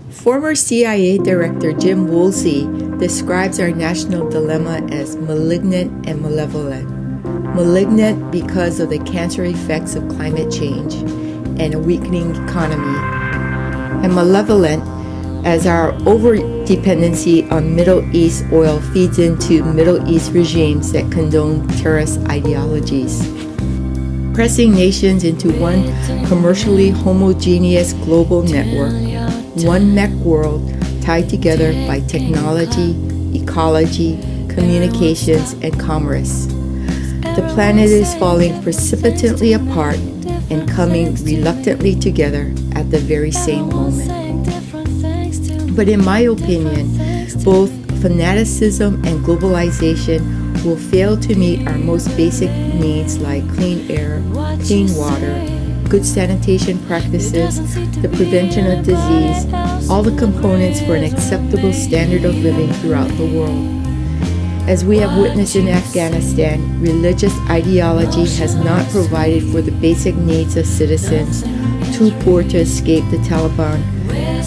Former CIA Director Jim Woolsey describes our national dilemma as malignant and malevolent. Malignant because of the cancer effects of climate change and a weakening economy, and malevolent as our over-dependency on Middle East oil feeds into Middle East regimes that condone terrorist ideologies, pressing nations into one commercially homogeneous global network, one mech world tied together by technology, ecology, communications, and commerce. The planet is falling precipitously apart and coming reluctantly together at the very same moment. But in my opinion, both fanaticism and globalization will fail to meet our most basic needs like clean air, clean water, good sanitation practices, the prevention of disease, all the components for an acceptable standard of living throughout the world. As we have witnessed in Afghanistan, religious ideology has not provided for the basic needs of citizens too poor to escape the Taliban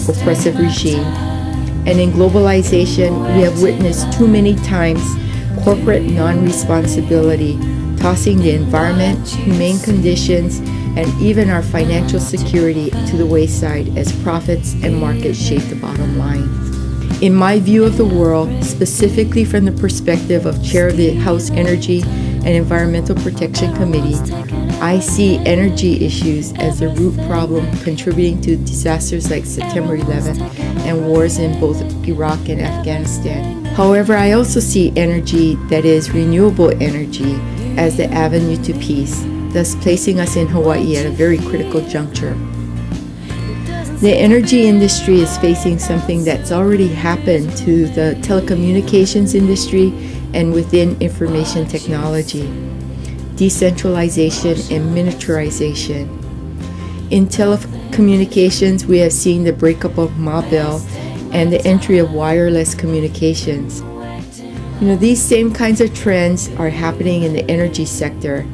oppressive regime. And in globalization, we have witnessed too many times corporate non-responsibility, tossing the environment, humane conditions, and even our financial security to the wayside as profits and markets shape the bottom line. In my view of the world, specifically from the perspective of Chair of the House Energy and Environmental Protection Committee, I see energy issues as the root problem contributing to disasters like September 11th and wars in both Iraq and Afghanistan. However, I also see energy that is renewable energy as the avenue to peace, thus placing us in Hawaii at a very critical juncture. The energy industry is facing something that's already happened to the telecommunications industry and within information technology: decentralization and miniaturization. In telecommunications, we have seen the breakup of Mobile and the entry of wireless communications. These same kinds of trends are happening in the energy sector.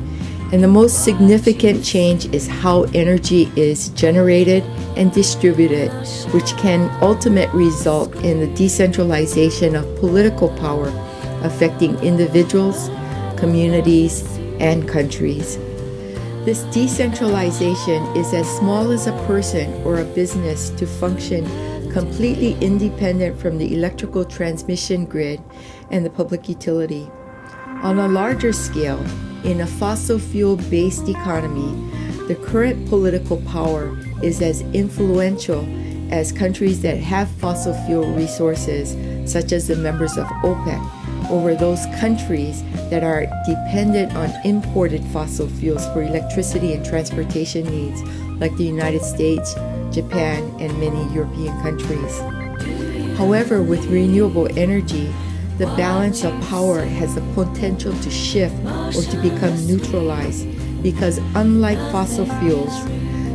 And the most significant change is how energy is generated and distributed, which can ultimately result in the decentralization of political power affecting individuals, communities, and countries. This decentralization is as small as a person or a business to function completely independent from the electrical transmission grid and the public utility. On a larger scale, in a fossil fuel-based economy, the current political power is as influential as countries that have fossil fuel resources, such as the members of OPEC, over those countries that are dependent on imported fossil fuels for electricity and transportation needs, like the United States, Japan, and many European countries. However, with renewable energy, the balance of power has the potential to shift or to become neutralized because, unlike fossil fuels,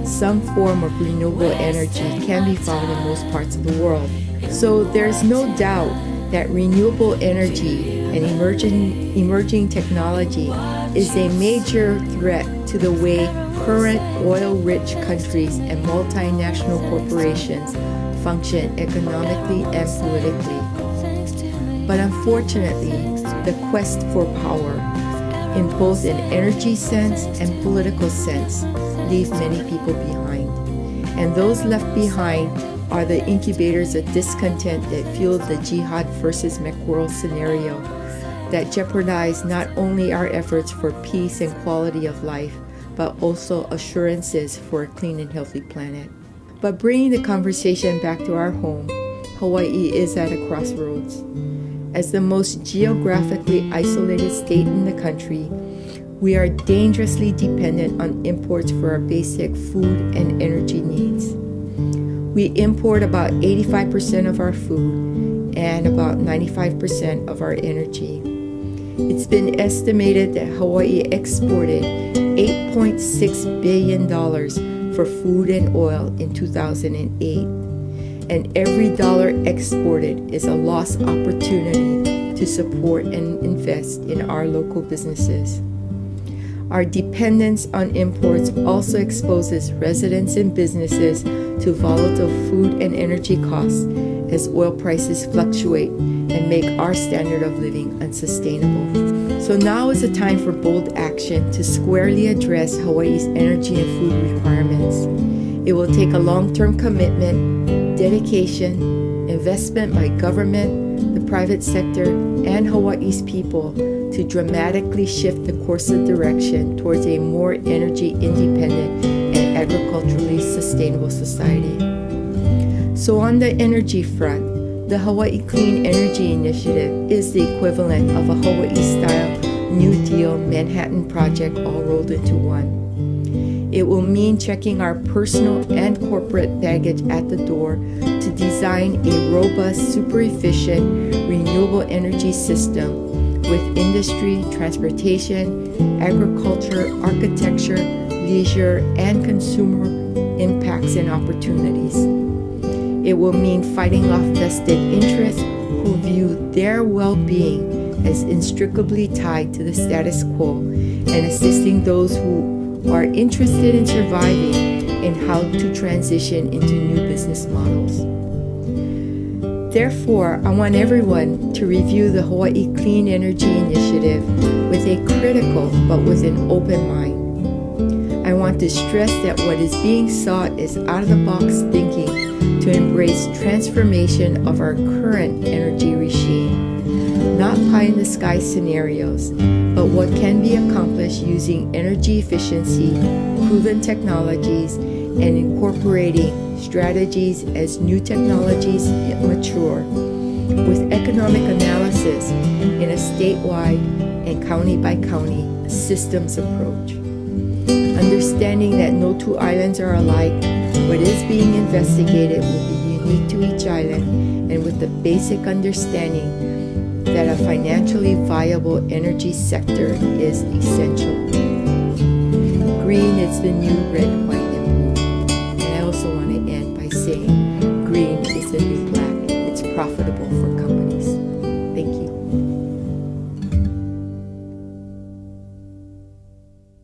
some form of renewable energy can be found in most parts of the world. So there's no doubt that renewable energy and emerging technology is a major threat to the way current oil-rich countries and multinational corporations function economically and politically. But unfortunately, the quest for power, in both an energy sense and political sense, leave many people behind. And those left behind are the incubators of discontent that fueled the jihad versus mech world scenario that jeopardize not only our efforts for peace and quality of life, but also assurances for a clean and healthy planet. But bringing the conversation back to our home, Hawaii is at a crossroads. As the most geographically isolated state in the country, we are dangerously dependent on imports for our basic food and energy needs. We import about 85% of our food and about 95% of our energy. It's been estimated that Hawaii exported $8.6 billion for food and oil in 2008. And every dollar exported is a lost opportunity to support and invest in our local businesses. Our dependence on imports also exposes residents and businesses to volatile food and energy costs as oil prices fluctuate and make our standard of living unsustainable. So now is the time for bold action to squarely address Hawaii's energy and food requirements. It will take a long-term commitment, dedication, investment by government, the private sector, and Hawaii's people to dramatically shift the course of direction towards a more energy independent and agriculturally sustainable society. So on the energy front, the Hawaii Clean Energy Initiative is the equivalent of a Hawaii-style New Deal Manhattan project all rolled into one. It will mean checking our personal and corporate baggage at the door to design a robust, super efficient, renewable energy system with industry, transportation, agriculture, architecture, leisure, and consumer impacts and opportunities. It will mean fighting off vested interests who view their well-being as inextricably tied to the status quo and assisting those who are interested in surviving and how to transition into new business models. Therefore, I want everyone to review the Hawaii Clean Energy Initiative with a critical but with an open mind. I want to stress that what is being sought is out-of-the-box thinking to embrace transformation of our current energy regime, not pie-in-the-sky scenarios, but what can be accomplished using energy efficiency, proven technologies, and incorporating strategies as new technologies mature, with economic analysis in a statewide and county-by-county systems approach. Understanding that no two islands are alike, what is being investigated will be unique to each island, and with the basic understanding that a financially viable energy sector is essential. Green is the new red, white.